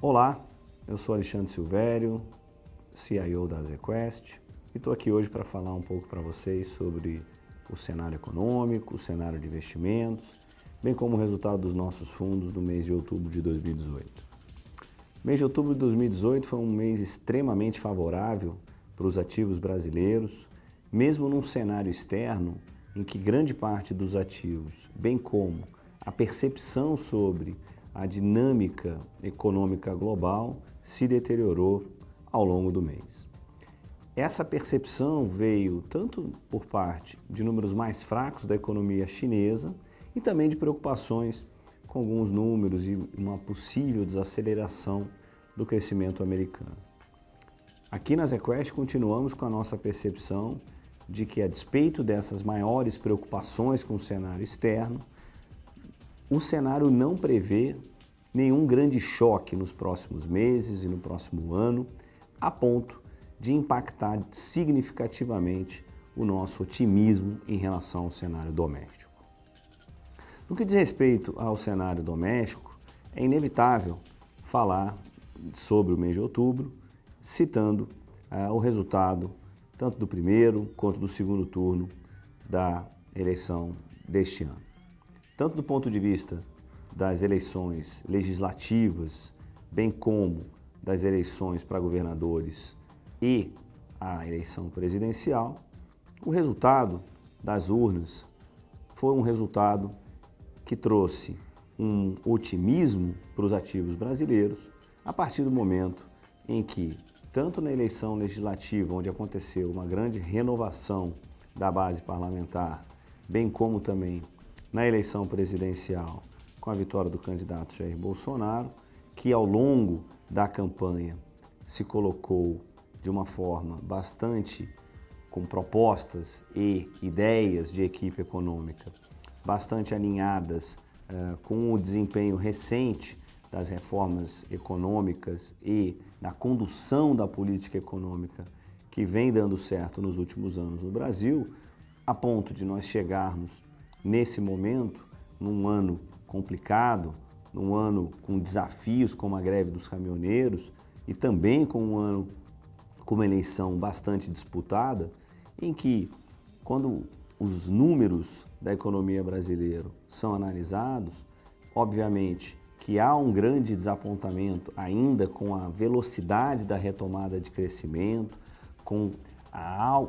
Olá, eu sou Alexandre Silvério, CIO da ZQuest, e estou aqui hoje para falar um pouco para vocês sobre o cenário econômico, o cenário de investimentos, bem como o resultado dos nossos fundos no mês de outubro de 2018. O mês de outubro de 2018 foi um mês extremamente favorável para os ativos brasileiros, mesmo num cenário externo em que grande parte dos ativos, bem como a percepção sobre a dinâmica econômica global, se deteriorou ao longo do mês. Essa percepção veio tanto por parte de números mais fracos da economia chinesa e também de preocupações com alguns números e uma possível desaceleração do crescimento americano. Aqui na ZQuest continuamos com a nossa percepção de que, a despeito dessas maiores preocupações com o cenário externo, o cenário não prevê nenhum grande choque nos próximos meses e no próximo ano, a ponto de impactar significativamente o nosso otimismo em relação ao cenário doméstico. No que diz respeito ao cenário doméstico, é inevitável falar sobre o mês de outubro, citando o resultado tanto do primeiro quanto do segundo turno da eleição deste ano. Tanto do ponto de vista das eleições legislativas, bem como das eleições para governadores e a eleição presidencial, o resultado das urnas foi um resultado que trouxe um otimismo para os ativos brasileiros a partir do momento em que, tanto na eleição legislativa, onde aconteceu uma grande renovação da base parlamentar, bem como também na eleição presidencial, com a vitória do candidato Jair Bolsonaro, que ao longo da campanha se colocou de uma forma bastante com propostas e ideias de equipe econômica bastante alinhadas com o desempenho recente das reformas econômicas e da condução da política econômica que vem dando certo nos últimos anos no Brasil, a ponto de nós chegarmos nesse momento, num ano complicado, num ano com desafios como a greve dos caminhoneiros e também com um ano com uma eleição bastante disputada, em que, quando os números da economia brasileira são analisados, obviamente que há um grande desapontamento ainda com a velocidade da retomada de crescimento, com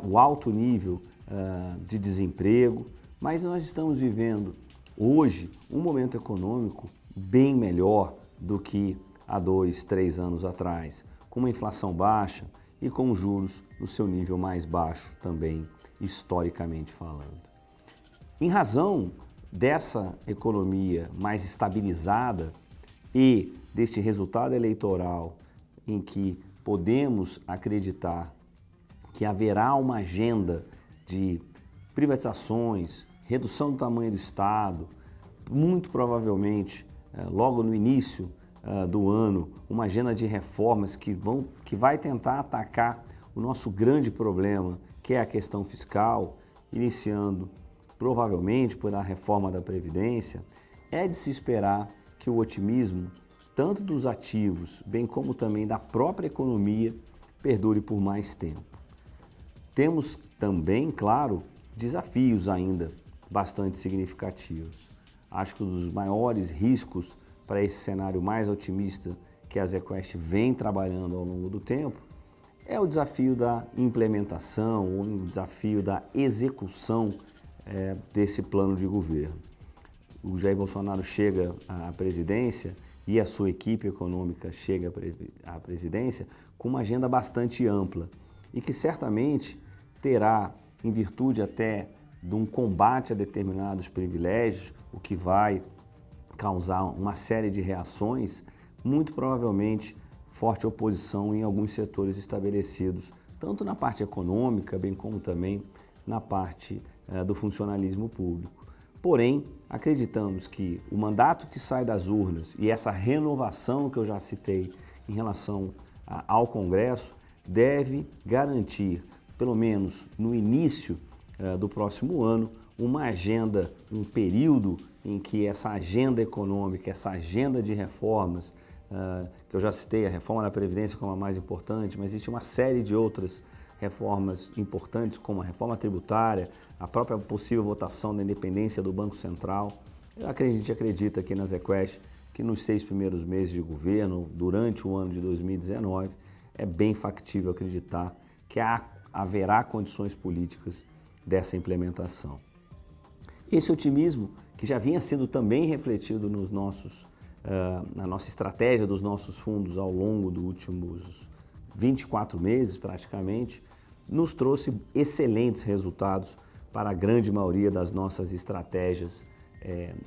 o alto nível de desemprego, mas nós estamos vivendo hoje um momento econômico bem melhor do que há 2, 3 anos atrás, com uma inflação baixa e com juros no seu nível mais baixo também, historicamente falando. Em razão dessa economia mais estabilizada e deste resultado eleitoral em que podemos acreditar que haverá uma agenda de privatizações, redução do tamanho do Estado, muito provavelmente, logo no início do ano, uma agenda de reformas que vai tentar atacar o nosso grande problema, que é a questão fiscal, iniciando provavelmente por a reforma da Previdência, é de se esperar que o otimismo, tanto dos ativos, bem como também da própria economia, perdure por mais tempo. Temos também, claro, desafios ainda bastante significativos. Acho que um dos maiores riscos para esse cenário mais otimista que a ZQuest vem trabalhando ao longo do tempo é o desafio da implementação, ou o desafio da execução desse plano de governo. O Jair Bolsonaro chega à presidência e a sua equipe econômica chega à presidência com uma agenda bastante ampla e que certamente terá, em virtude até de um combate a determinados privilégios, o que vai causar uma série de reações, muito provavelmente forte oposição em alguns setores estabelecidos, tanto na parte econômica, bem como também na parte do funcionalismo público. Porém, acreditamos que o mandato que sai das urnas e essa renovação que eu já citei em relação ao Congresso deve garantir, pelo menos no início do próximo ano, uma agenda, um período em que essa agenda econômica, essa agenda de reformas que eu já citei, a reforma da Previdência como a mais importante, mas existe uma série de outras reformas importantes, como a reforma tributária, a própria possível votação da independência do Banco Central. A gente acredita aqui na ZQuest que nos 6 primeiros meses de governo, durante o ano de 2019, é bem factível acreditar que haverá condições políticas dessa implementação. Esse otimismo, que já vinha sendo também refletido na nossa estratégia dos nossos fundos ao longo dos últimos 24 meses, praticamente, nos trouxe excelentes resultados para a grande maioria das nossas estratégias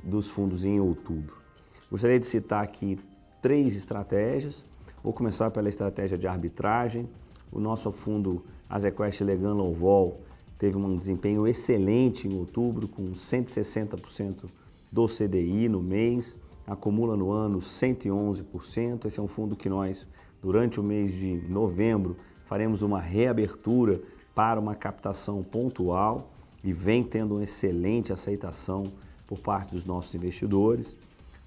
dos fundos em outubro. Gostaria de citar aqui 3 estratégias. Vou começar pela estratégia de arbitragem. O nosso fundo ZQuest Legan Low Vol teve um desempenho excelente em outubro, com 160% do CDI no mês, acumula no ano 111%. Esse é um fundo que nós, durante o mês de novembro, faremos uma reabertura para uma captação pontual e vem tendo uma excelente aceitação por parte dos nossos investidores.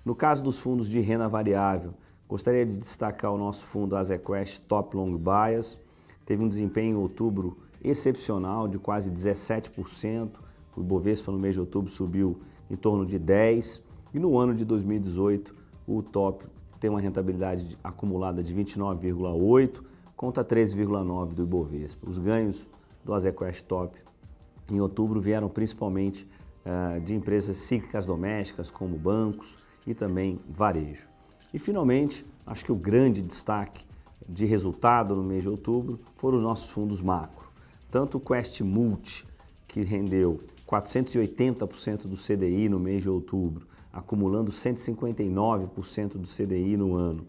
No caso dos fundos de renda variável, gostaria de destacar o nosso fundo ZQuest Top Long Bias. Teve um desempenho em outubro excepcional de quase 17%. O Ibovespa no mês de outubro subiu em torno de 10%. E no ano de 2018, o Top tem uma rentabilidade acumulada de 29,8% contra 13,9% do Ibovespa. Os ganhos do ZQuest Top em outubro vieram principalmente de empresas cíclicas domésticas, como bancos e também varejo. E finalmente, acho que o grande destaque de resultado no mês de outubro foram os nossos fundos macro. Tanto o Quest Multi, que rendeu 480% do CDI no mês de outubro, acumulando 159% do CDI no ano,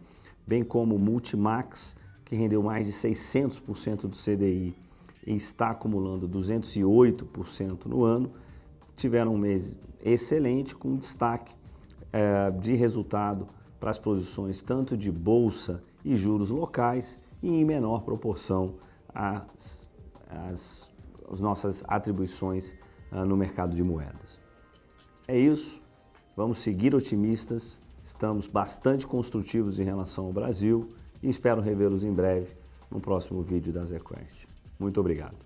bem como o Multimax, que rendeu mais de 600% do CDI e está acumulando 208% no ano, tiveram um mês excelente, com destaque de resultado para as posições tanto de bolsa e juros locais e em menor proporção as nossas atribuições no mercado de moedas. É isso, vamos seguir otimistas, estamos bastante construtivos em relação ao Brasil e espero revê-los em breve no próximo vídeo da ZQuest. Muito obrigado.